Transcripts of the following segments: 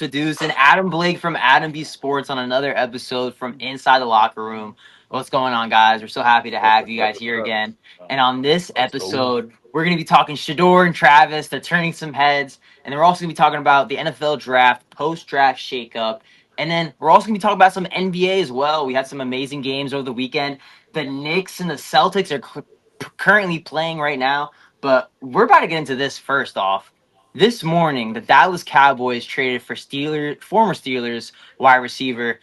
Sports with Deuce and Adam Blake from Adam B Sports on another episode from Inside the Locker Room. What's going on, guys? We're so happy to have you guys here again. And on this episode, we're going to be talking Shador and Travis. They're turning some heads. And then we're also going to be talking about the NFL draft, post-draft shakeup. And then we're also going to be talking about some NBA as well. We had some amazing games over the weekend. The Knicks and the Celtics are currently playing right now. But we're about to get into this first off. This morning, the Dallas Cowboys traded for former Steelers wide receiver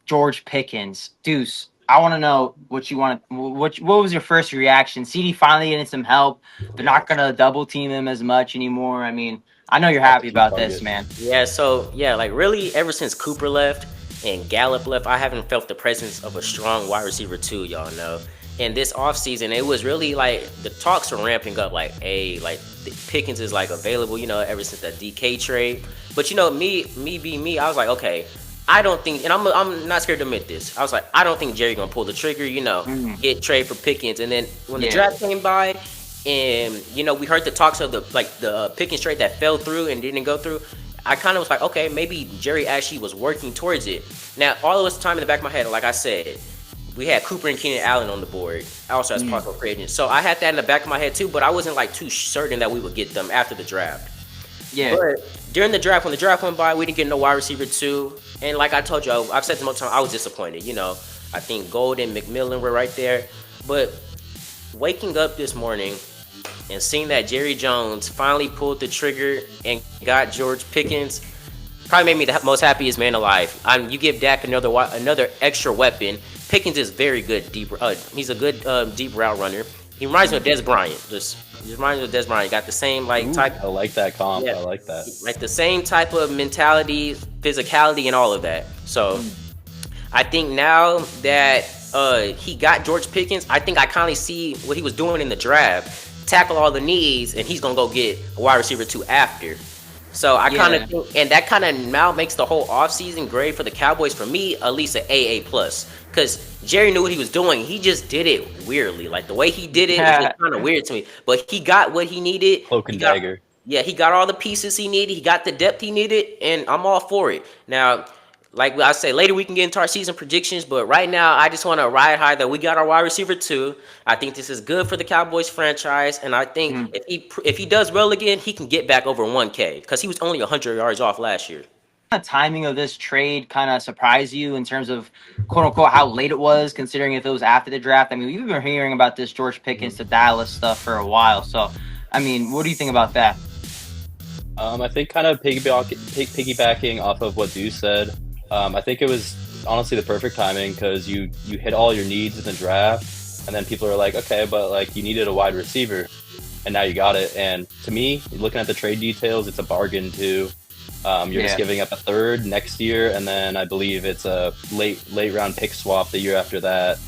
George Pickens. Deuce, I want to know what you want. What was your first reaction? CD finally getting some help. They're not gonna double team him as much anymore. I mean, I know you're happy about this, man. Yeah, so yeah, like really ever since Cooper left and Gallup left, I haven't felt the presence of a strong wide receiver too, y'all know. And this offseason, it was really like the talks were ramping up like, hey, like Pickens is like available, ever since that DK trade. But me being me, I was like, okay, I don't think, and I'm not scared to admit this. I was like, I don't think Jerry gonna pull the trigger, get trade for Pickens. And then when the draft came by, and we heard the talks of the Pickens trade that fell through and didn't go through. I kind of was like, okay, maybe Jerry actually was working towards it. Now, all of this time in the back of my head, like I said, we had Cooper and Keenan Allen on the board, also as possible free agents. So I had that in the back of my head too, but I wasn't like too certain that we would get them after the draft. Yeah. But during the draft, when the draft went by, we didn't get no wide receiver too. And like I told you, I've said it multiple times, I was disappointed. I think Golden, McMillan were right there. But waking up this morning and seeing that Jerry Jones finally pulled the trigger and got George Pickens probably made me the most happiest man alive. You give Dak another extra weapon. Pickens is very good deep. He's a good deep route runner. He reminds me of Des Bryant. He reminds me of Des Bryant. He got the same type. I like that comp. Yeah, I like that. Like the same type of mentality, physicality, and all of that. So I think now that he got George Pickens, I think I kind of see what he was doing in the draft. Tackle all the needs, and he's gonna go get a wide receiver too after. So I kind of think, and that kind of now makes the whole offseason grade for the Cowboys, for me, at least an AA plus. Because Jerry knew what he was doing. He just did it weirdly. Like the way he did it was just kind of weird to me. But he got what he needed. Cloak and dagger. Yeah, he got all the pieces he needed. He got the depth he needed, and I'm all for it. Now, like I say, later we can get into our season predictions, but right now I just want to ride high that we got our wide receiver too. I think this is good for the Cowboys franchise, and I think if he does well again, he can get back over 1K because he was only 100 yards off last year. The timing of this trade kind of surprised you in terms of quote unquote how late it was, considering if it was after the draft? I mean, we've been hearing about this George Pickens to Dallas stuff for a while. So, I mean, what do you think about that? I think kind of piggybacking off of what Deuce said. I think it was honestly the perfect timing because you hit all your needs in the draft, and then people are like, okay, but like you needed a wide receiver, and now you got it. And to me, looking at the trade details, it's a bargain too. You're just giving up a third next year, and then I believe it's a late round pick swap the year after that.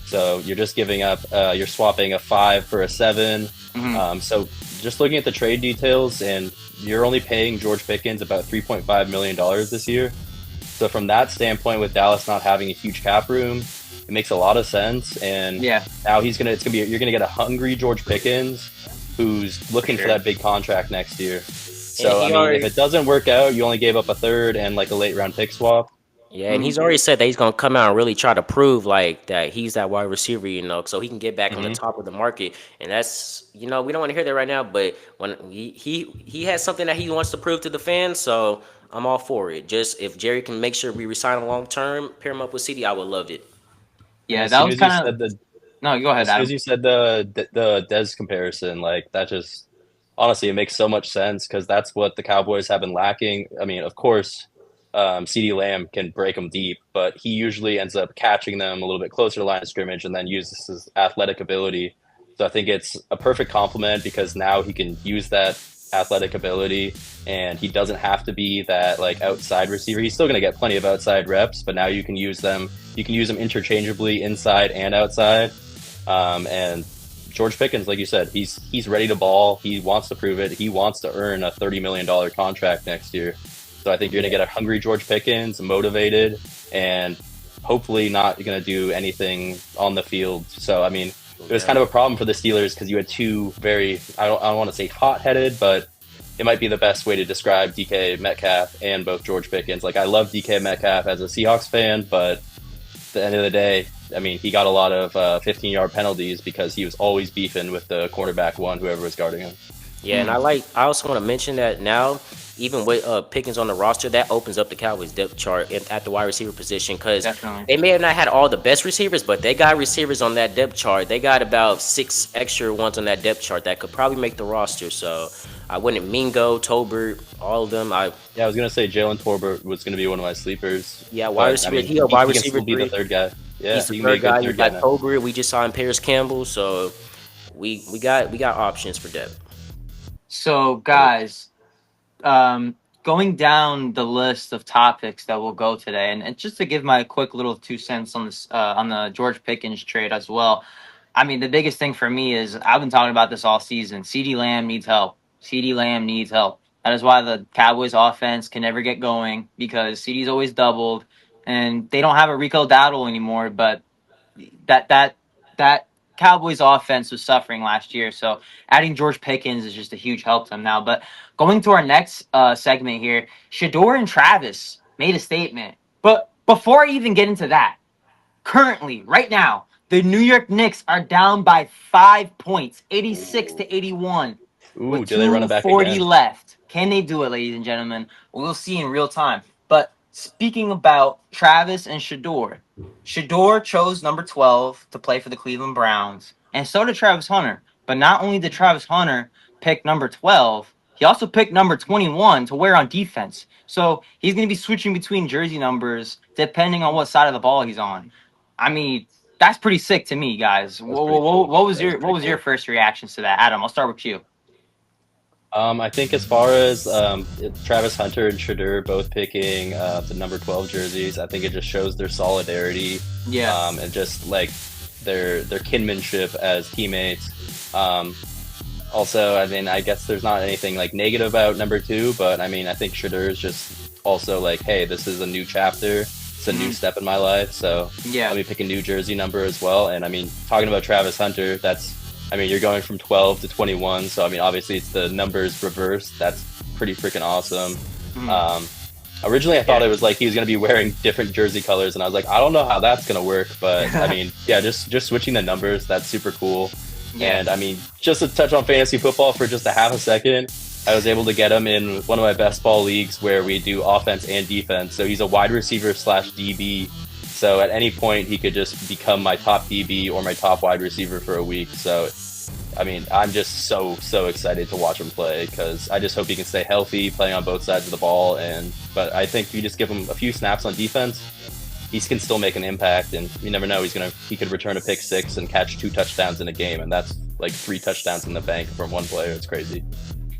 So you're just giving up, you're swapping a 5 for a 7. So just looking at the trade details, and you're only paying George Pickens about $3.5 million this year. So from that standpoint, with Dallas not having a huge cap room, it makes a lot of sense. And now you're gonna get a hungry George Pickens who's looking for that big contract next year. So I mean, if it doesn't work out, you only gave up a third and like a late round pick swap. Yeah, and he's already said that he's gonna come out and really try to prove like that he's that wide receiver, so he can get back on the top of the market. And that's we don't want to hear that right now, but when he has something that he wants to prove to the fans, so I'm all for it. Just if Jerry can make sure we resign him long term, pair him up with CD, I would love it. Yeah, that was kind of. No, go ahead. As you said, the Dez comparison, like that just honestly, it makes so much sense because that's what the Cowboys have been lacking. I mean, of course, CeeDee Lamb can break them deep, but he usually ends up catching them a little bit closer to line of scrimmage and then uses his athletic ability. So I think it's a perfect complement because now he can use that athletic ability and he doesn't have to be that like outside receiver. He's still going to get plenty of outside reps, but now you can use them interchangeably inside and outside. And George Pickens, like you said, he's ready to ball. He wants to prove it. He wants to earn a $30 million contract next year. So I think you're going to get a hungry George Pickens, motivated, and hopefully not going to do anything on the field. So, I mean, it was kind of a problem for the Steelers because you had two very, I don't want to say hot-headed, but it might be the best way to describe DK Metcalf and both George Pickens. Like I love DK Metcalf as a Seahawks fan, but at the end of the day, I mean, he got a lot of 15-yard penalties because he was always beefing with the cornerback one, whoever was guarding him. Yeah, and I also want to mention that now, even with Pickens on the roster, that opens up the Cowboys depth chart at the wide receiver position because Definitely. they may have not had all the best receivers, but they got receivers on that depth chart. They got about 6 extra ones on that depth chart that could probably make the roster. So I wouldn't Mingo, Tolbert, all of them. Yeah, I was gonna say Jalen Torbert was gonna be one of my sleepers, Yeah, wide but I receiver. mean, He a wide he can receiver still be the three. third guy. Yeah, He's the he can be a third good guy. You third guy got now. Tolbert. We just signed Paris Campbell, so we got options for depth. So, guys, going down the list of topics that we'll go today, and just to give my quick little 2 cents on this on the George Pickens trade as well. I mean, the biggest thing for me is I've been talking about this all season. CD Lamb needs help. CD Lamb needs help. That is why the Cowboys offense can never get going because CD's always doubled, and they don't have a Rico Dowdle anymore. But that Cowboys offense was suffering last year. So adding George Pickens is just a huge help to them now. But going to our next segment here, Shador and Travis made a statement. But before I even get into that, currently, right now, the New York Knicks are down by 5 points, 86 to 81, with Ooh, do they run it back 2:40 again? left. Can they do it, ladies and gentlemen? We'll see in real time. But speaking about Travis and Shador, Shador chose number 12 to play for the Cleveland Browns, and so did Travis Hunter. But not only did Travis Hunter pick number 12, he also picked number 21 to wear on defense. So he's going to be switching between jersey numbers depending on what side of the ball he's on. I mean, that's pretty sick to me, guys. That's pretty cool. What was That is your pretty your cool. first reactions to that, Adam? I'll start with you. I think as far as Travis Hunter and Shador both picking the number 12 jerseys, I think it just shows their solidarity Yeah, and just like their kinship as teammates. Also, I mean, I guess there's not anything like negative about number two, but I mean, I think Shador is just also like, hey, this is a new chapter. It's a new mhm, step in my life. So let yeah, me pick a new jersey number as well. And I mean, talking about Travis Hunter, I mean, you're going from 12 to 21. So I mean, obviously it's the numbers reversed. That's pretty freaking awesome. mhm, Um, Originally, I thought yeah, it was like he was going to be wearing different jersey colors, and I was like, I don't know how that's going to work. But I mean, yeah, just switching the numbers, that's super cool. yeah, And I mean, just to touch on fantasy football for just a half a second, I was able to get him in one of my best ball leagues where we do offense and defense. So he's a wide receiver slash DB. So at any point, he could just become my top DB or my top wide receiver for a week. So I mean, I'm just so excited to watch him play because I just hope he can stay healthy, playing on both sides of the ball. But I think if you just give him a few snaps on defense, he can still make an impact. And you never know, he could return a pick six and catch 2 touchdowns in a game, and that's like 3 touchdowns in the bank from one player. It's crazy.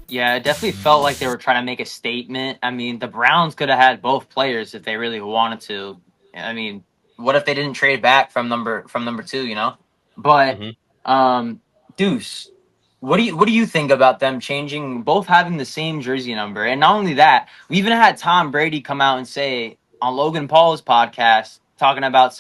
yeah. It definitely felt like they were trying to make a statement. I mean, the Browns could have had both players if they really wanted to. I mean, what if they didn't trade back from number two? But Hmm. um, Deuce, what do you think about them changing both having the same jersey number? And not only that, we even had Tom Brady come out and say on Logan Paul's podcast talking about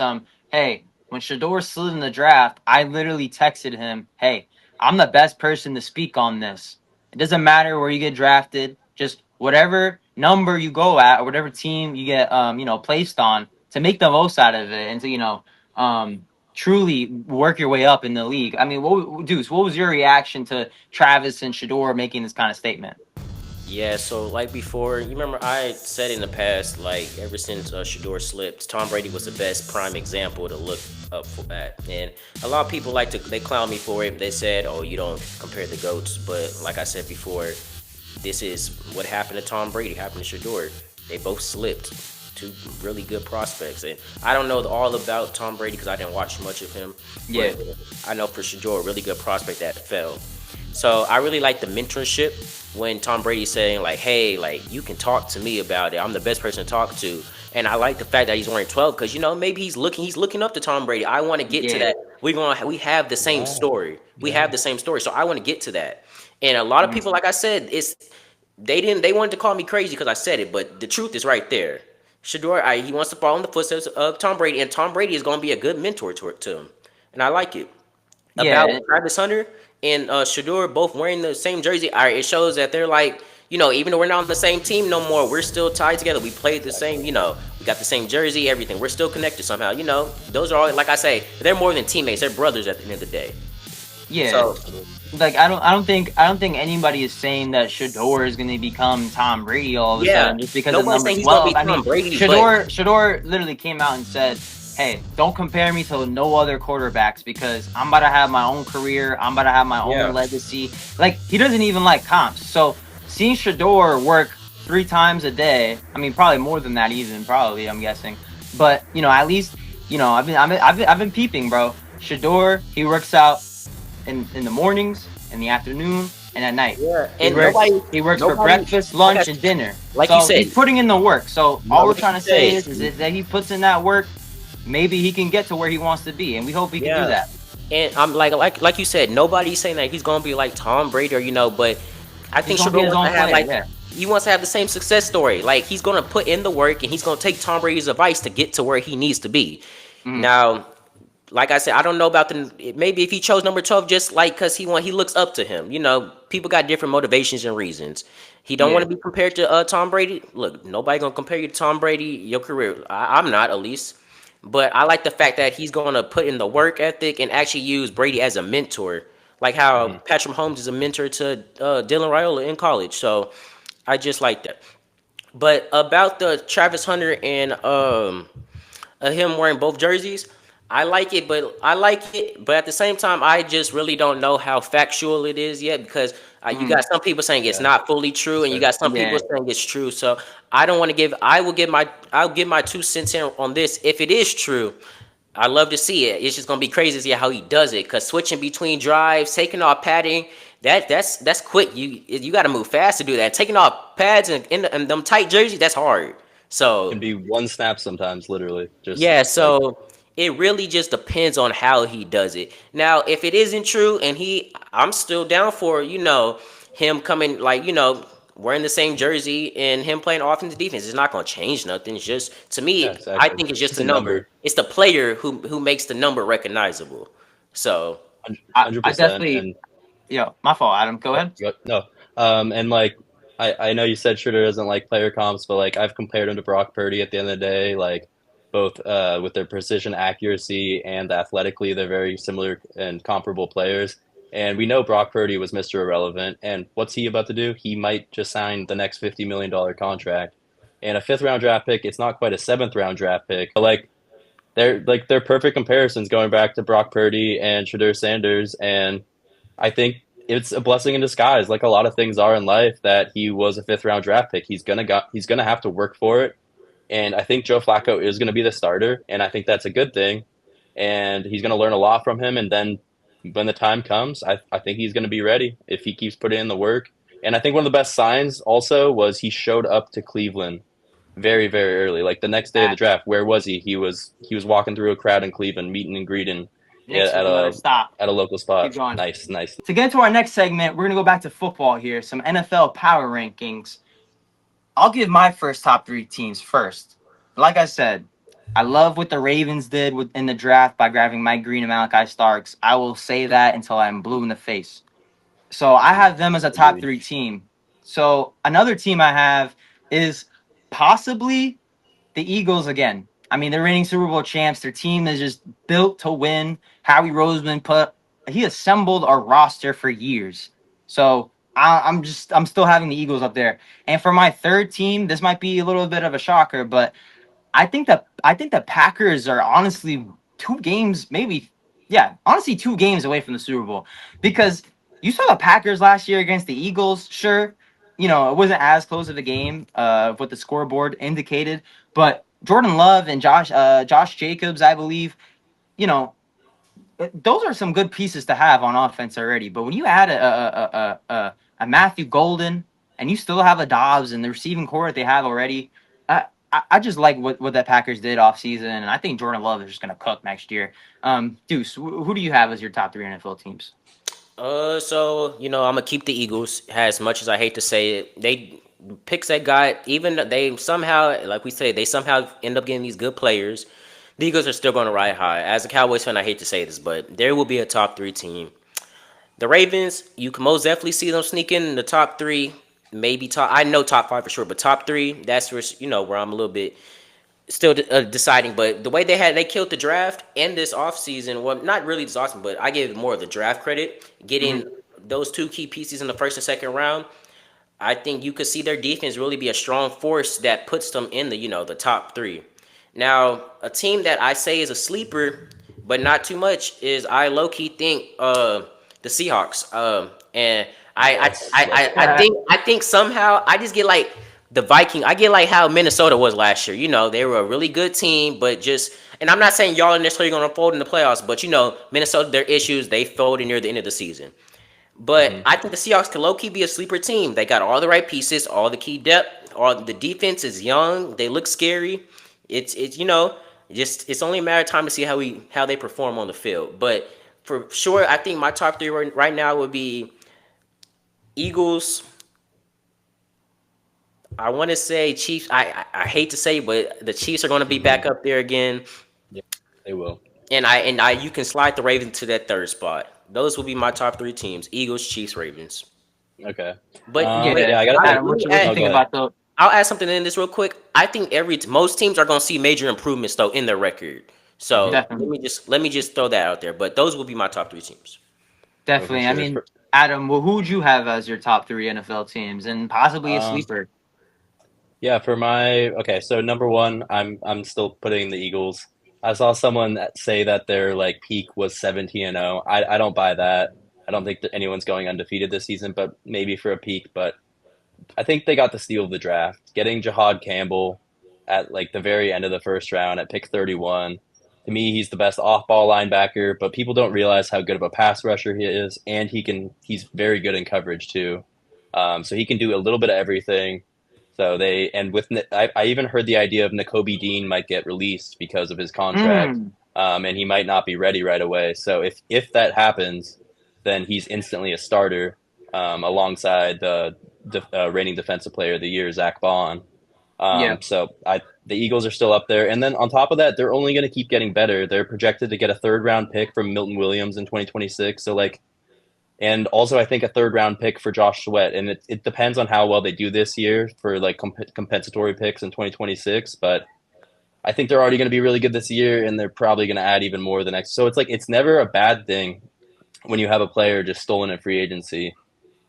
hey, when Shador slid in the draft, I literally texted him, hey, I'm the best person to speak on this. It doesn't matter where you get drafted, just whatever number you go at or whatever team you get placed on to make the most out of it and to truly work your way up in the league. I mean, Deuce, what was your reaction to Travis and Shador making this kind of statement? Yeah, so like before, you remember I said in the past, like ever since Shador slipped, Tom Brady was the best prime example to look up for at. And a lot of people they clown me for it. They said, oh, you don't compare the GOATs. But like I said before, this is what happened to Tom Brady, happened to Shador. They both slipped. Two really good prospects. And I don't know all about Tom Brady because I didn't watch much of him. Yeah. But I know for Shador, a really good prospect that fell. So I really like the mentorship when Tom Brady's saying like, "Hey, like you can talk to me about it. I'm the best person to talk to." And I like the fact that he's wearing 12 because maybe he's looking up to Tom Brady. I want to get to Yeah. that. We have the same Yeah, story. We yeah. have the same story. So I want to get to that. And a lot of Mhm. people, like I said, they wanted to call me crazy because I said it, but the truth is right there. Shador, he wants to follow in the footsteps of Tom Brady, and Tom Brady is going to be a good mentor to him, and I like it about Yeah. Travis Hunter and Shador both wearing the same jersey. All right, it shows that they're like even though we're not on the same team no more, we're still tied together. We played the same, we got the same jersey, everything. We're still connected somehow. Those are all, like I say, they're more than teammates. They're brothers at the end of the day. Yeah, So like I don't think anybody is saying that Shador is going to become Tom Brady all of a yeah, sudden just because of nobody's number saying he's gonna 12. be I mean, Tom Brady, but Shador literally came out and said, "Hey, don't compare me to no other quarterbacks because I'm about to have my own career. I'm about to have my own yeah, legacy." Like he doesn't even like comps. So seeing Shador work 3 times a day, I mean, probably more than that even, probably I'm guessing. But at least I've been peeping, bro. Shador, he works out in the mornings, in the afternoon, and at night. yeah, He and works nobody, he works for nobody, breakfast, like I, lunch, and dinner. like you So said, he's putting in the work. So all we're like trying you to say said, is that he puts in that work. Maybe he can get to where he wants to be, and we hope he can do yeah. that. And I'm like you said, nobody's saying that he's gonna be like Tom Brady or but I He's think gonna be Shador his wants own to have player. like Yeah, he wants to have the same success story. Like he's gonna put in the work and he's gonna take Tom Brady's advice to get to where he needs to be. hmm Now, like I said, I don't know about maybe if he chose number 12 just like because he looks up to him. People got different motivations and reasons. He don't want yeah. to be compared to Tom Brady. Look, nobody gonna compare you to Tom Brady. Your career, I'm not at least. But I like the fact that he's gonna put in the work ethic and actually use Brady as a mentor, like how Mhm. Patrick Mahomes is a mentor to Dylan Raiola in college. So I just like that. But about the Travis Hunter and him wearing both jerseys. I like it, but at the same time, I just really don't know how factual it is yet because you hmm got some people saying it's Yeah, not fully true, that's and you fair. got some people Yeah. saying it's true. So I don't want to give. I'll give my 2 cents in on this. If it is true, I love to see it. It's just gonna be crazy to see how he does it. Cause switching between drives, taking off padding, that's quick. You got to move fast to do that. Taking off pads and them tight jerseys, that's hard. Can So be one snap sometimes, literally. Just yeah, like so it really just depends on how he does it. Now, if it isn't true and I'm still down for, him coming like, wearing the same jersey and him playing offense and defense. It's not going to change nothing. It's just to yeah, me, I exactly. think it's It's just just the a number. number, It's the player who makes the number recognizable. So, hundred I percent. definitely. And My fault, Adam. Go oh, ahead. no, and like I know you said Schroeder doesn't like player comps, but like I've compared him to Brock Purdy at the end of the day, like both with their precision accuracy and athletically, they're very similar and comparable players. And we know Brock Purdy was Mr. Irrelevant, and what's he about to do? He might just sign the next $50 million contract. And a fifth round draft pick, it's not quite a seventh round draft pick. But they're perfect comparisons going back to Brock Purdy and Shadur Sanders, and I think it's a blessing in disguise, like a lot of things are in life, that he was a fifth round draft pick. He's gonna have to work for it. And I think Joe Flacco is gonna be the starter, and I think that's a good thing. And he's gonna learn a lot from him, and then when the time comes, I think he's gonna be ready if he keeps putting in the work. And I think one of the best signs also was he showed up to Cleveland very, very early. Like the next day of the Facts. draft, where was he? He was walking through a crowd in Cleveland, meeting and greeting Nick's at another stop. a local Keep spot. going. Nice, nice. To get into our next segment, we're gonna go back to football here. Some NFL power rankings. I'll give my first top 3 teams first. Like I said, I love what the Ravens did in the draft by grabbing Mike Green and Malachi Starks. I will say that until I'm blue in the face. So I Mhm. have them as a top Agreed. 3 team. So another team I have is possibly the Eagles again. I mean, they're reigning Super Bowl champs. Their team is just built to win. Howie Roseman he assembled our roster for years. So I'm still having the Eagles up there. And for my third team, this might be a little bit of a shocker, but I think the Packers are honestly 2 games, maybe, yeah, honestly 2 games away from the Super Bowl because you saw the Packers last year against the Eagles. Sure, it wasn't as close of a game of what the scoreboard indicated, but Jordan Love and Josh Jacobs, I believe, you know, those are some good pieces to have on offense already. But when you add a Matthew Golden and you still have a Dobbs and the receiving core that they have already, I just like what that Packers did off season, and I think Jordan Love is just going to cook next year. Deuce, who do you have as your top 3 NFL teams? so I'm gonna keep the Eagles. As much as I hate to say it, they picks that got even they somehow, like we say, they somehow end up getting these good players. The Eagles are still gonna ride high. As a Cowboys fan, I hate to say this, but there will be a top 3 team. The Ravens, you can most definitely see them sneak in the top 3. maybe top. I know top five for sure, but top three. That's where where I'm a little bit still deciding. But the way they killed the draft and this offseason, well, not really this offseason, but I give more of the draft credit. Mhm. Getting those two key pieces in the first and second round, I think you could see their defense really be a strong force that puts them in the the top three. Now, a team that I say is a sleeper, but not too much, is I low key think the Seahawks. And Yes, let's go. I think somehow I just get like the Viking. I get like how Minnesota was last year. They were a really good team, but just and I'm not saying y'all are necessarily going to fold in the playoffs, but Minnesota, their issues, they folded near the end of the season. But Hmm. I think the Seahawks can low key be a sleeper team. They got all the right pieces, all the key depth. All the defense is young. They look scary. It's just it's only a matter of time to see how they perform on the field. But for sure, I think my top three right now would be Eagles. I want to say Chiefs. I hate to say, but the Chiefs are going to be Hmm. back up there again. Yeah, they will. And I you can slide the Ravens to that third spot. Those will be my top three teams: Eagles, Chiefs, Ravens. Okay. But Yeah, Yeah, I gotta I, think. Adam, let me what you add, Oh, go think ahead. about the? I'll add something in this real quick. I think most teams are going to see major improvements though in their record. Hmm. So Definitely, let me just throw that out there. But those will be my top three teams. Oh, for definitely. I sure. mean, Adam, well, who would you have as your top three NFL teams and possibly a Um, sleeper? yeah, for my okay. So number one, I'm still putting the Eagles. I saw someone say that their like peak was 17-0. I don't buy that. I don't think that anyone's going undefeated this season, but maybe for a peak. But I think they got the steal of the draft, getting Jahad Campbell at like the very end of the first round at pick 31. To me, he's the best off-ball linebacker, but people don't realize how good of a pass rusher he is, and he's very good in coverage too. So he can do a little bit of everything. So they and with I even heard the idea of Nakobe Dean might get released because of his contract, Hmm. and he might not be ready right away. So if that happens, then he's instantly a starter alongside the reigning defensive player of the year, Zach Bond. Yeah. So the Eagles are still up there, and then on top of that, they're only going to keep getting better. They're projected to get a third round pick from Milton Williams in 2026. So like, and also I think a third round pick for Josh Sweat, and it depends on how well they do this year for like compensatory picks in 2026. But I think they're already going to be really good this year, and they're probably going to add even more the next. So it's like it's never a bad thing when you have a player just stolen in free agency.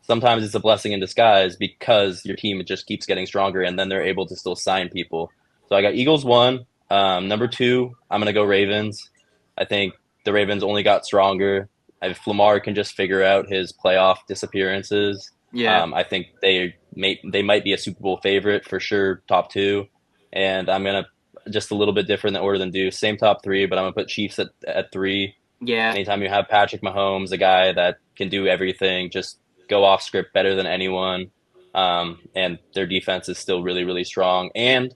Sometimes it's a blessing in disguise because your team just keeps getting stronger and then they're able to still sign people. So I got Eagles one. Number two, I'm gonna go Ravens. I think the Ravens only got stronger. If Lamar can just figure out his playoff disappearances, Yeah. I think they might be a Super Bowl favorite for sure, top two. And I'm gonna just a little bit different than order than do. Same top three, but I'm gonna put Chiefs at three. Yeah. Anytime you have Patrick Mahomes, a guy that can do everything, just go off script better than anyone, and their defense is still really, really strong. And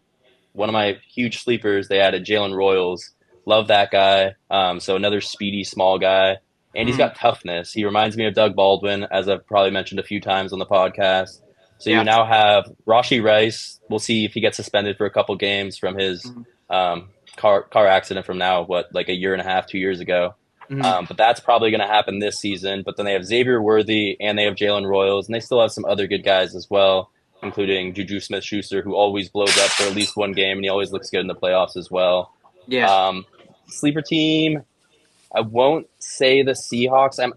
one of my huge sleepers, they added Jalen Royals. Love that guy. So another speedy, small guy. And he's Mhm. got toughness. He reminds me of Doug Baldwin, as I've probably mentioned a few times on the podcast. So you Yeah. now have Rashi Rice. We'll see if he gets suspended for a couple games from his Mhm. car accident from now, like a year and a half, 2 years ago. Mhm. But that's probably going to happen this season. But then they have Xavier Worthy and they have Jalen Royals, and they still have some other good guys as well, including Juju Smith Schuster, who always blows up for at least one game, and he always looks good in the playoffs as well. Yeah. Um, Sleeper team, I won't say the Seahawks. I'm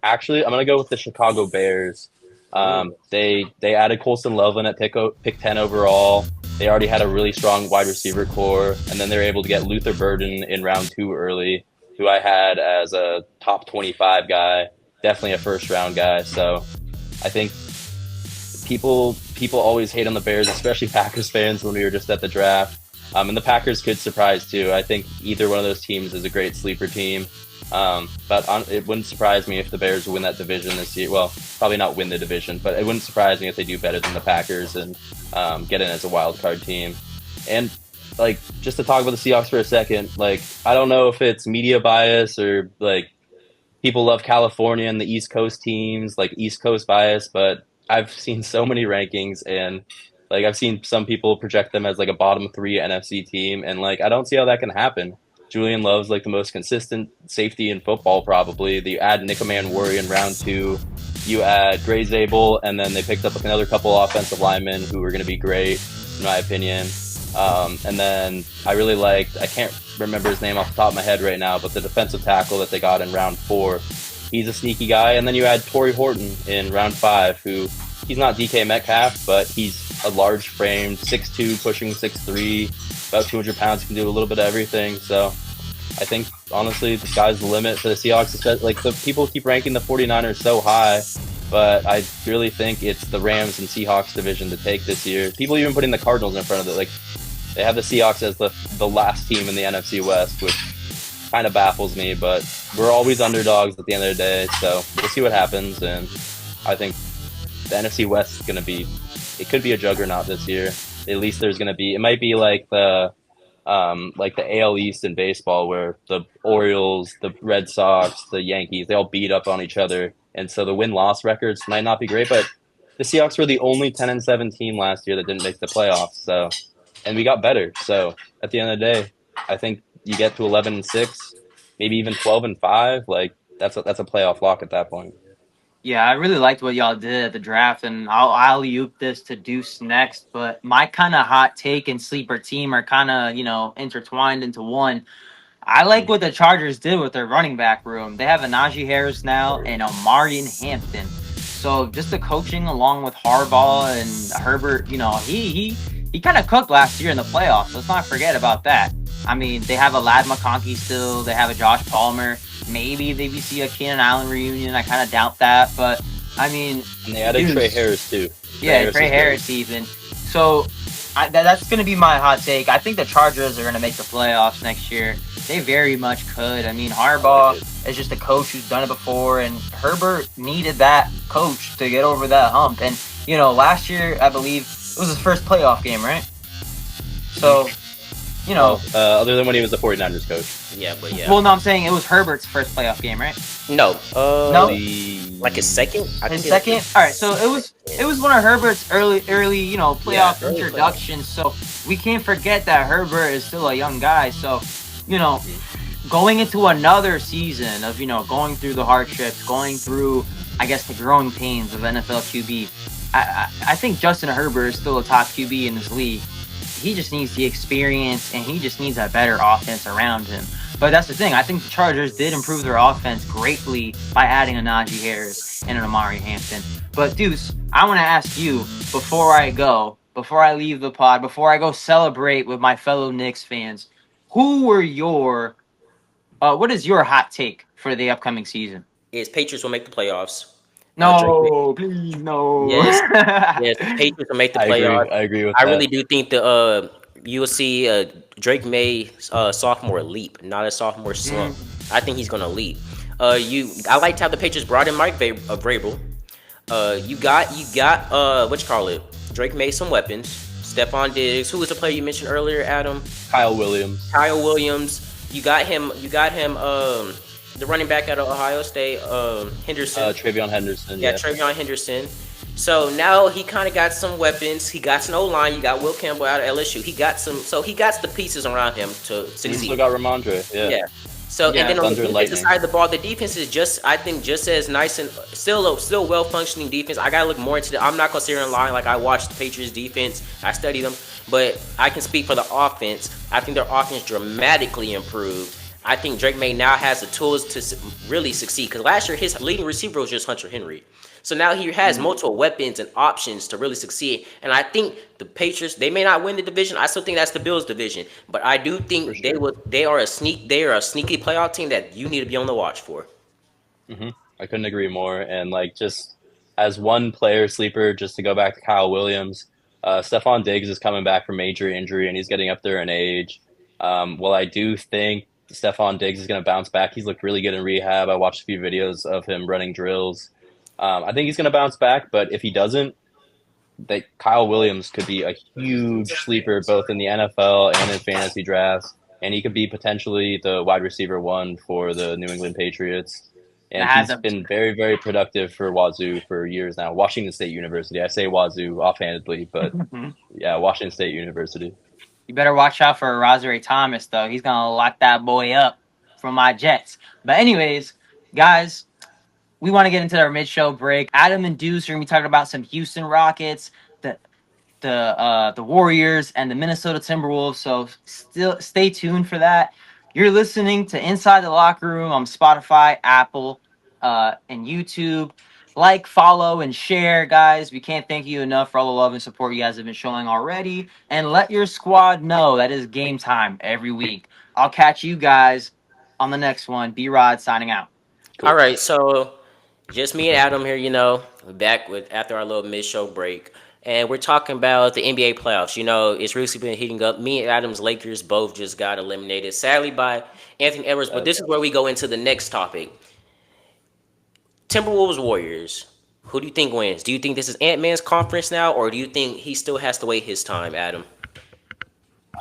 gonna go with the Chicago Bears. Ooh. They added Colson Loveland at pick 10 overall. They already had a really strong wide receiver core, and then they were able to get Luther Burden in round two early, who I had as a top 25 guy, definitely a first round guy. So I think people always hate on the Bears, especially Packers fans when we were just at the draft. And the Packers could surprise too. I think either one of those teams is a great sleeper team. It wouldn't surprise me if the Bears win that division this year. Well, probably not win the division, but it wouldn't surprise me if they do better than the Packers and get in as a wild card team. And like just to talk about the Seahawks for a second, like I don't know if it's media bias or like people love California and the East Coast teams, like East Coast bias, but I've seen so many rankings and like I've seen some people project them as like a bottom three NFC team, and like I don't see how that can happen. Julian Love's like the most consistent safety in football, probably. You add Nick Man Worry in round two. you add Gray Zabel, and then they picked up like another couple offensive linemen who were going to be great, in my opinion. And then I really liked, I can't remember his name off the top of my head right now, but the defensive tackle that they got in round 4, he's a sneaky guy. And then you add Torrey Horton in round 5, who he's not DK Metcalf, but he's a large framed, 6'2", pushing 6'3", about 200 pounds, can do a little bit of everything. So I think, honestly, the sky's the limit for the Seahawks. Like, the people keep ranking the 49ers so high, but I really think it's the Rams and Seahawks division to take this year. People even putting the Cardinals in front of it. Like, they have the Seahawks as the last team in the NFC West, which kind of baffles me, but we're always underdogs at the end of the day, so we'll see what happens. And I think the NFC West is going to be, it could be a juggernaut this year. At least there's going to be, it might be like the AL East in baseball, where the Orioles, the Red Sox, the Yankees, they all beat up on each other, and so the win-loss records might not be great. But the Seahawks were the only 10-7 team last year that didn't make the playoffs. So, and we got better. So at the end of the day, I think you get to 11-6, maybe even 12-5. Like, that's a playoff lock at that point. Yeah, I really liked what y'all did at the draft, and I'll alley-oop this to Deuce next. But my kind of hot take and sleeper team are kind of, intertwined into one. I like what the Chargers did with their running back room. They have a Najee Harris now and Omarion Hampton. So just the coaching along with Harbaugh and Herbert, he kind of cooked last year in the playoffs. Let's not forget about that. I mean, they have a Lad McConkey still. They have a Josh Palmer. Maybe they see a Keenan Allen reunion. I kind of doubt that, but I mean, and they added Trey Harris too. Trey Harris even. So that's going to be my hot take. I think the Chargers are going to make the playoffs next year. They very much could. I mean, Harbaugh is just a coach who's done it before, and Herbert needed that coach to get over that hump. And, last year, I believe, it was his first playoff game, right? So, other than when he was the 49ers coach. Yeah, but yeah. Well, no, I'm saying it was Herbert's first playoff game, right? No. No? Like his second? His second? All right, so it was one of Herbert's early playoff introductions. So we can't forget that Herbert is still a young guy. So, going into another season of, going through the hardships, going through, I guess, the growing pains of NFL QB, I think Justin Herbert is still a top QB in this league. He just needs the experience, and he just needs a better offense around him. But that's the thing. I think the Chargers did improve their offense greatly by adding a Najee Harris and an Omarion Hampton. But, Deuce, I want to ask you, before I leave the pod, before I go celebrate with my fellow Knicks fans, what is your hot take for the upcoming season? Is Patriots will make the playoffs. No, please, no. Yes, Patriots will make the playoffs. I agree with that. I really do think you will see Drake May sophomore leap, not a sophomore slump. I think he's gonna leap. I liked how the Patriots brought in Mike Vrabel. You got what you call it? Drake May some weapons. Stephon Diggs. Who was the player you mentioned earlier, Adam? Kyle Williams. You got him. The running back out of Ohio State, Henderson. TreVeyon Henderson. Yeah, TreVeyon Henderson. So now he kind of got some weapons. He got some O-line. You got Will Campbell out of LSU. He got the pieces around him to succeed. He still got Ramondre. Yeah. So and then on the defensive side of the ball, the defense is just as nice and still well functioning defense. I gotta look more into I'm not gonna sit here and lie like I watched the Patriots defense. I studied them, but I can speak for the offense. I think their offense dramatically improved. I think Drake May now has the tools to really succeed. Because last year, his leading receiver was just Hunter Henry. So now he has multiple weapons and options to really succeed. And I think the Patriots, they may not win the division. I still think that's the Bills' division. But I do think they are a sneaky playoff team that you need to be on the watch for. Mm-hmm. I couldn't agree more. And just as one player sleeper, just to go back to Kyle Williams, Stephon Diggs is coming back from major injury, and he's getting up there in age. Well, I do think Stephon Diggs is going to bounce back. He's looked really good in rehab. I watched a few videos of him running drills. I think he's going to bounce back, but if he doesn't, Kyle Williams could be a huge sleeper both in the NFL and in fantasy drafts, and he could be potentially the wide receiver 1 for the New England Patriots. And he's been very, very productive for Wazoo for years now. Washington State University. I say Wazoo offhandedly, but yeah, Washington State University. You better watch out for Rosary Thomas, though. He's going to lock that boy up from my Jets. But anyways, guys, we want to get into our mid-show break. Adam and Deuce are going to be talking about some Houston Rockets, the the Warriors, and the Minnesota Timberwolves. So still stay tuned for that. You're listening to Inside the Locker Room on Spotify, Apple, and YouTube. Like, follow, and share, guys. We can't thank you enough for all the love and support you guys have been showing already. And let your squad know that is game time every week. I'll catch you guys on the next one. B-Rod signing out. All Cool. right, so just me and Adam here, back with after our little mid-show break, and we're talking about the NBA playoffs. It's recently been heating up. Me and Adam's Lakers both just got eliminated, sadly by Anthony Edwards. But this is where we go into the next topic: Timberwolves Warriors. Who do you think wins? Do you think this is Ant-Man's conference now, or do you think he still has to wait his time, Adam?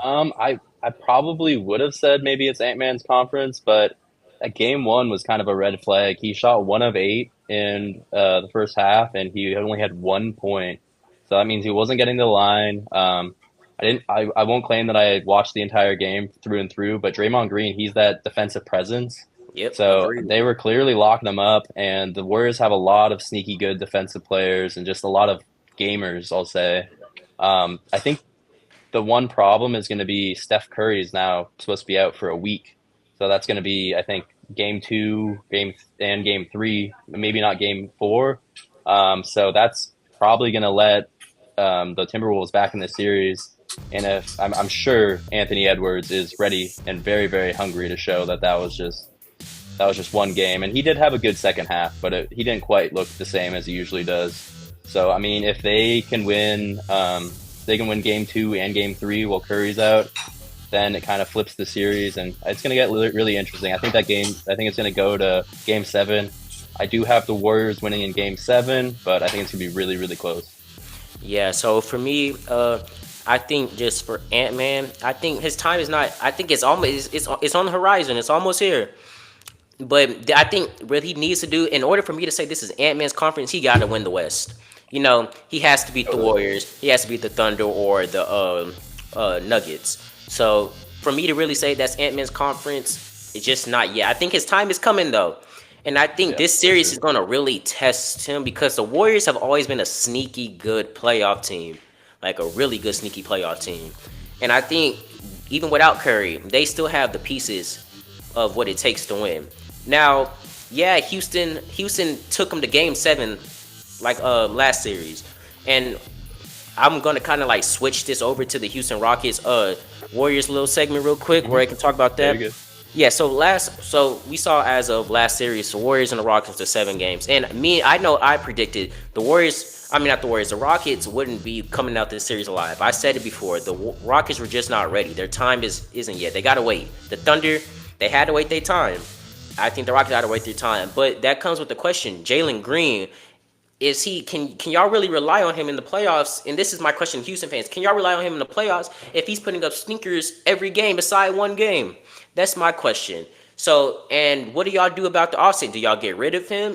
I probably would have said maybe it's Ant-Man's conference, but at game one was kind of a red flag. He shot 1 of 8 in the first half, and he only had 1 point. So that means he wasn't getting the line. I won't claim that I watched the entire game through and through, but Draymond Green, he's that defensive presence. Yep, So agreed. they were clearly locking him up, and the Warriors have a lot of sneaky good defensive players and just a lot of gamers, I'll say. I think the one problem is going to be Steph Curry is now supposed to be out for a week. So that's going to be, I think, game 2, and game 3, maybe not game 4. So that's probably going to let the Timberwolves back in the series. And if I'm sure Anthony Edwards is ready and very, very hungry to show that was just one game. And he did have a good second half, but he didn't quite look the same as he usually does. So, I mean, if they can win game 2 and game 3 while Curry's out, then it kind of flips the series, and it's going to get really interesting. I think it's going to go to game 7. I do have the Warriors winning in game 7, but I think it's going to be really, really close. Yeah, so for me, I think just for Ant-Man, I think his time is not. I think it's almost it's on the horizon. It's almost here. But I think what he needs to do in order for me to say this is Ant-Man's conference, he got to win the West. He has to beat the Warriors. He has to beat the Thunder or the Nuggets. So for me to really say that's Ant-Man's conference, it's just not yet. I think his time is coming though. And I think this series is going to really test him because the Warriors have always been a sneaky good playoff team, like a really good sneaky playoff team. And I think even without Curry, they still have the pieces of what it takes to win. Now, yeah, Houston took them to game 7 like last series. And I'm going to kind of like switch this over to the Houston Rockets Warriors little segment real quick where I can talk about that. Yeah, so we saw as of last series, the Warriors and the Rockets to 7 games. And I know I predicted the Rockets wouldn't be coming out this series alive. I said it before, the Rockets were just not ready. Their time isn't yet. They got to wait. The Thunder, they had to wait their time. I think the Rockets had to wait their time. But that comes with the question, Jalen Green, can y'all really rely on him in the playoffs? And this is my question, Houston fans. Can y'all rely on him in the playoffs if he's putting up sneakers every game beside one game? That's my question. So, and what do y'all do about the offseason? Do y'all get rid of him,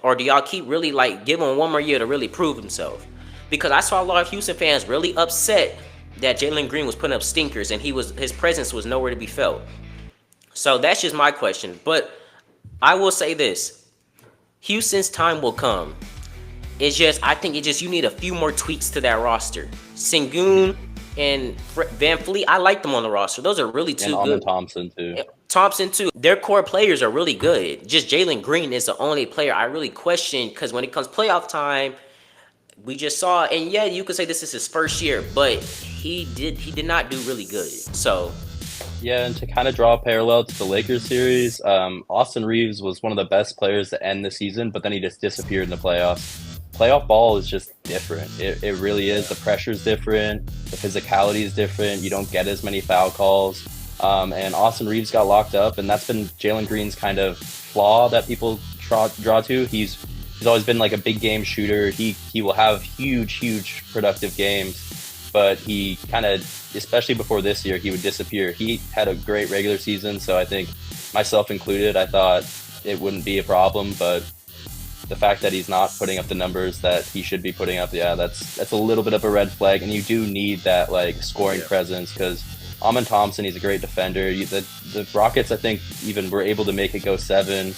or do y'all keep really like give him one more year to really prove himself? Because I saw a lot of Houston fans really upset that Jalen Green was putting up stinkers and his presence was nowhere to be felt. So that's just my question. But I will say this. Houston's time will come. I think you need a few more tweaks to that roster. Sengun and Van Fleet, I like them on the roster. Those are really two good. And Thompson too. Thompson too. Their core players are really good. Just Jalen Green is the only player I really question because when it comes playoff time, we just saw, and yeah, you could say this is his first year, but he did not do really good. So. Yeah, and to kind of draw a parallel to the Lakers series, Austin Reeves was one of the best players to end the season, but then he just disappeared in the playoffs. Playoff ball is just different. It really is. The pressure is different. The physicality is different. You don't get as many foul calls. And Austin Reeves got locked up, and that's been Jalen Green's kind of flaw that people draw to. He's always been like a big game shooter. He will have huge productive games, but he kind of, especially before this year, he would disappear. He had a great regular season, so I think, myself included, I thought it wouldn't be a problem, but the fact that he's not putting up the numbers that he should be putting up, yeah, that's a little bit of a red flag, and you do need that like scoring presence because Thompson, he's a great defender. The Rockets, I think, even were able to make it go 7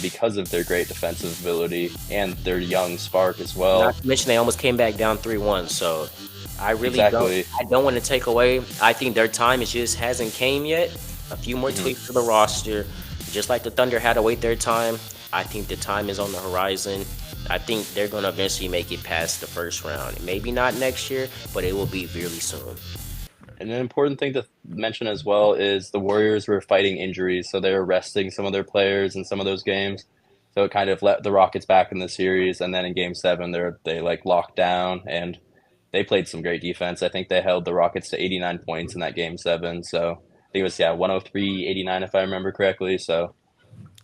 because of their great defensive ability and their young spark as Not well. to mention they almost came back down 3-1. So I really don't. Exactly. I don't want to take away. I think their time is just hasn't came yet. A few more Hmm. tweaks to the roster, just like the Thunder had to wait their time. I think the time is on the horizon. I think they're gonna eventually make it past the first round. Maybe not next year, but it will be really soon. And an important thing to mention as well is the Warriors were fighting injuries, so they're resting some of their players in some of those games. So it kind of let the Rockets back in the series, and then in Game 7, they like locked down and they played some great defense. I think they held the Rockets to 89 points in that Game 7. So I think it was 103-89 if I remember correctly. So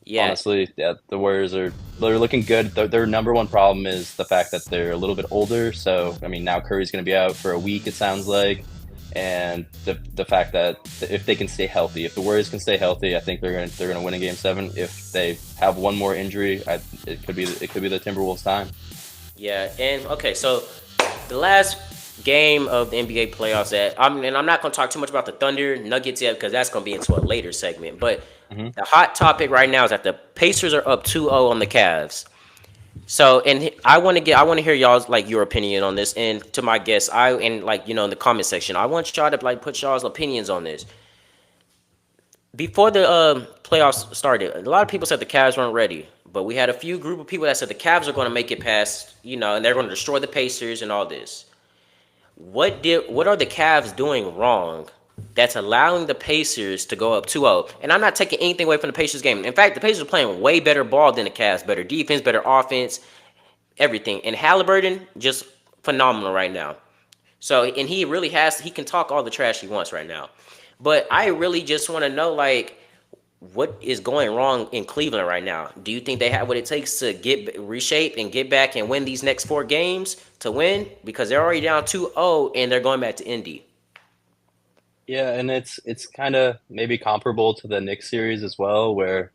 Yeah, honestly, yeah, the Warriors they're looking good. Their number one problem is the fact that they're a little bit older. So I mean, now Curry's going to be out for a week. It sounds like, and the fact that if they can stay healthy, if the Warriors can stay healthy, I think they're gonna win in Game 7. If they have one more injury, it could be the Timberwolves' time. yeah, and okay, so the last game of the NBA playoffs that and I'm not gonna talk too much about the Thunder Nuggets yet because that's gonna be into a later segment. But Hmm. the hot topic right now is that the Pacers are up 2-0 on the Cavs. So, and I want to hear y'all's like your opinion on this. And to my guests, and like in the comment section, I want y'all to like put y'all's opinions on this. Before the playoffs started, a lot of people said the Cavs weren't ready, but we had a few group of people that said the Cavs are going to make it past, and they're going to destroy the Pacers and all this. What are the Cavs doing wrong that's allowing the Pacers to go up 2-0? And I'm not taking anything away from the Pacers game. In fact, the Pacers are playing way better ball than the Cavs, better defense, better offense, everything. And Halliburton just phenomenal right now. So, and he can talk all the trash he wants right now. But I really just want to know, like, what is going wrong in Cleveland right now? Do you think they have what it takes to reshape and get back and win these next 4 games to win? Because they're already down 2-0 and they're going back to Indy. Yeah, and it's kind of maybe comparable to the Knicks series as well, where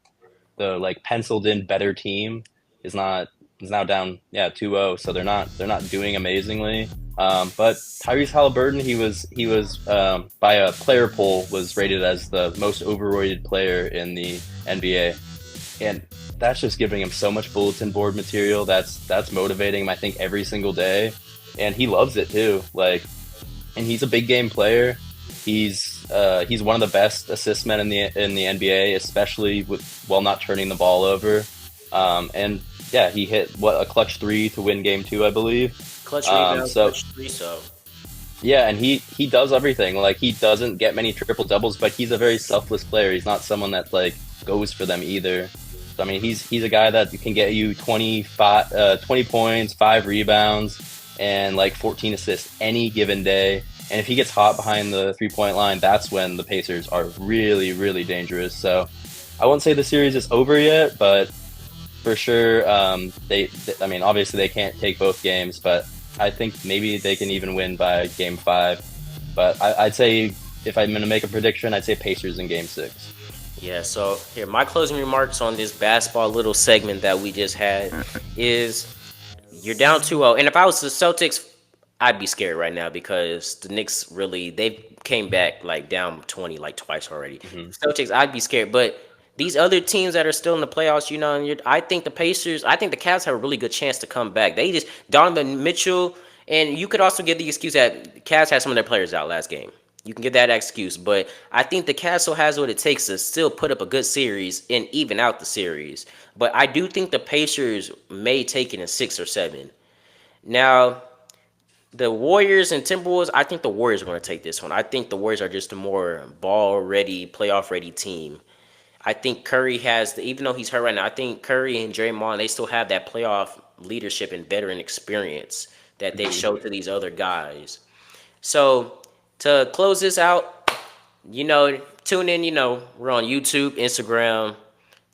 the like penciled in better team is not is now down 2-0, so they're not doing amazingly. But Tyrese Halliburton, he was by a player poll was rated as the most overrated player in the NBA, and that's just giving him so much bulletin board material. That's motivating him, I think, every single day, and he loves it too. Like, and he's a big game player. He's one of the best assist men in the NBA, especially while not turning the ball over. And yeah, he hit a clutch three to win Game 2, I believe. Clutch rebound, So clutch three. So yeah, and he does everything. Like, he doesn't get many triple doubles, but he's a very selfless player. He's not someone that like goes for them either. So I mean, he's a guy that can get you 20 points, 5 rebounds, and like 14 assists any given day. And if he gets hot behind the 3-point line, that's when the Pacers are really, really dangerous. So I won't say the series is over yet, but for sure, I mean, obviously they can't take both games, but I think maybe they can even win by Game 5. But I'd say, if I'm going to make a prediction, I'd say Pacers in Game 6. yeah, so here my closing remarks on this basketball little segment that we just had is you're down 2-0. And if I was the Celtics, I'd be scared right now because the Knicks really they came back like down 20 like twice already. Hmm. Celtics, I'd be scared, but these other teams that are still in the playoffs, I think the Pacers, I think the Cavs have a really good chance to come back. They just Donovan Mitchell, and you could also give the excuse that Cavs had some of their players out last game. You can give that excuse, but I think the Cavs still has what it takes to still put up a good series and even out the series. But I do think the Pacers may take it in 6 or 7. Now, the Warriors and Timberwolves, I think the Warriors are going to take this one. I think the Warriors are just a more ball ready, playoff ready team. I think Curry even though he's hurt right now, I think Curry and Draymond, they still have that playoff leadership and veteran experience that they Hmm. show to these other guys. So to close this out, tune in, we're on YouTube, Instagram,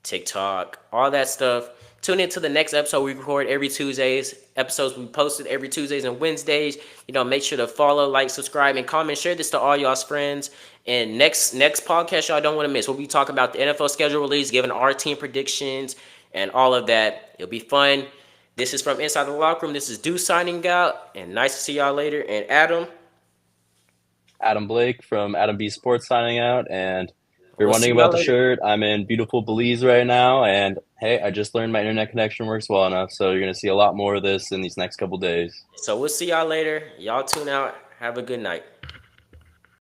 TikTok, all that stuff. Tune in to the next episode we record every Tuesdays. Episodes we posted every Tuesdays and Wednesdays. Make sure to follow, like, subscribe, and comment. Share this to all y'all's friends. And next podcast y'all don't want to miss. We'll be talking about the NFL schedule release, giving our team predictions, and all of that. It'll be fun. This is from Inside the Locker Room. This is Deuce signing out, and nice to see y'all later. And Adam. Adam Blake from Adam B Sports signing out, and you're We'll wondering see about y'all the later. shirt, I'm in beautiful Belize right now, and hey, I just learned my internet connection works well enough, so you're gonna see a lot more of this in these next couple days. So we'll see y'all later. Y'all tune out. Have a good night.